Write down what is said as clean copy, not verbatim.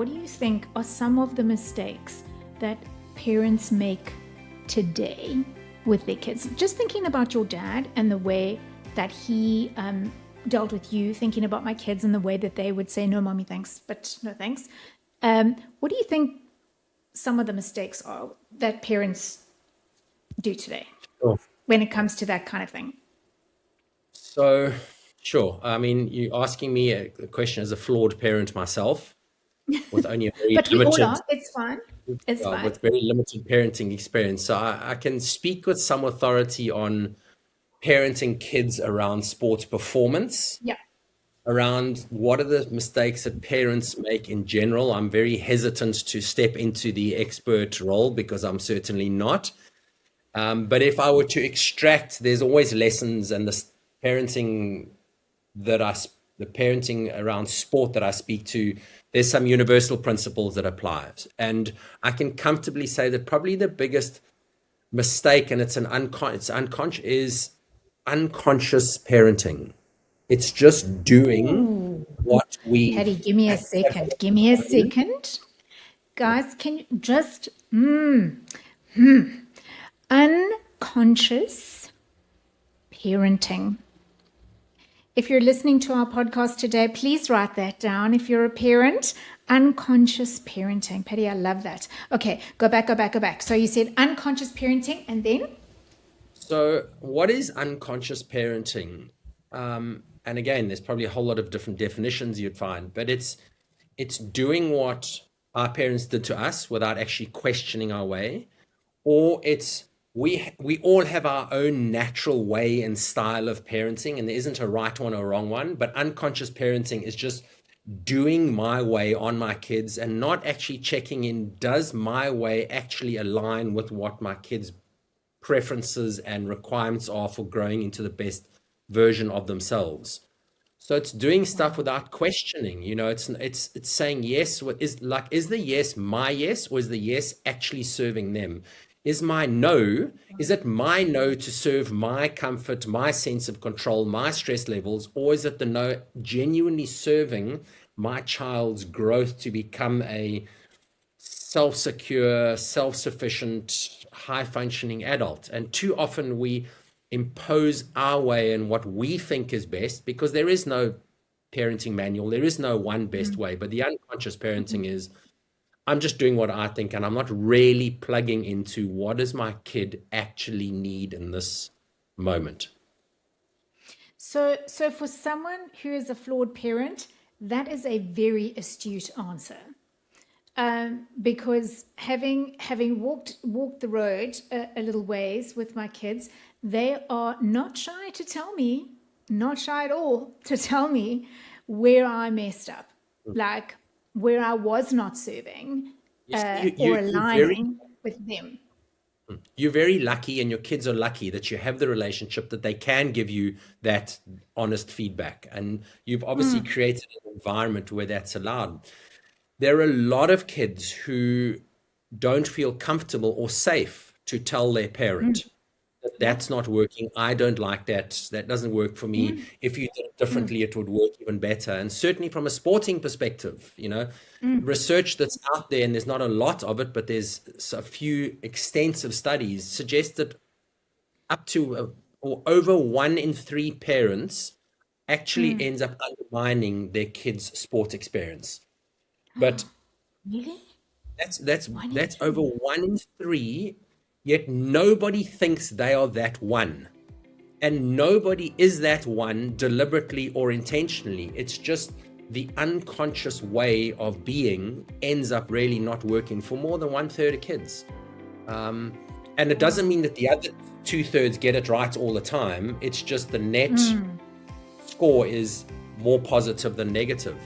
what do you think are some of the mistakes that parents make today with their kids? Just thinking about your dad and the way that he dealt with you, thinking about my kids and the way that they would say, no, mommy, thanks, but no thanks. What do you think some of the mistakes are that parents do today when it comes to that kind of thing? So, sure. I mean, you're asking me a question as a flawed parent myself, with only a very But we all limited, are. It's fine. It's fine. with very limited parenting experience. So I can speak with some authority on parenting kids around sports performance, Yeah. around what are the mistakes that parents make in general. I'm very hesitant to step into the expert role because I'm certainly not. But if I were to extract, there's always lessons, and parenting the parenting around sport that I speak to, there's some universal principles that apply. And I can comfortably say that probably the biggest mistake, and it's unconscious, is unconscious parenting. It's just doing what we Paddy, give me a second. Give me a second. Guys, can you just unconscious parenting? If you're listening to our podcast today, please write that down. If you're a parent, unconscious parenting. Paddy, I love that. Okay, go back. So you said unconscious parenting, and then? So what is unconscious parenting? And again, there's probably a whole lot of different definitions you'd find, but it's doing what our parents did to us without actually questioning our way, or it's we all have our own natural way and style of parenting, and there isn't a right one or a wrong one. But unconscious parenting is just doing my way on my kids and not actually checking in, does my way actually align with what my kids' preferences and requirements are for growing into the best version of themselves. So it's doing stuff without questioning. It's saying yes. Is the yes my yes, or is the yes actually serving them? Is it my no to serve my comfort, my sense of control, my stress levels, or is it the no genuinely serving my child's growth to become a self-secure, self-sufficient, high-functioning adult? And too often we impose our way and what we think is best, because there is no parenting manual, there is no one best way. But the unconscious parenting is, I'm just doing what I think, and I'm not really plugging into what does my kid actually need in this moment. So for someone who is a flawed parent, that is a very astute answer. Because having walked the road a little ways with my kids, they are not shy to tell me, not shy at all to tell me where I messed up, like where I was not serving or aligning with them. You're very lucky, and your kids are lucky that you have the relationship that they can give you that honest feedback. And you've obviously created an environment where that's allowed. There are a lot of kids who don't feel comfortable or safe to tell their parent that that's not working. I don't like that. That doesn't work for me. If you did it differently, it would work even better. And certainly from a sporting perspective, research that's out there, and there's not a lot of it, but there's a few extensive studies suggest that up to or over 1 in 3 parents actually ends up undermining their kids' sport experience. But Really? that's over 1 in 3, yet nobody thinks they are that one. And nobody is that one deliberately or intentionally. It's just the unconscious way of being ends up really not working for more than 1/3 of kids. And it doesn't mean that the other 2/3 get it right all the time. It's just the net score is more positive than negative.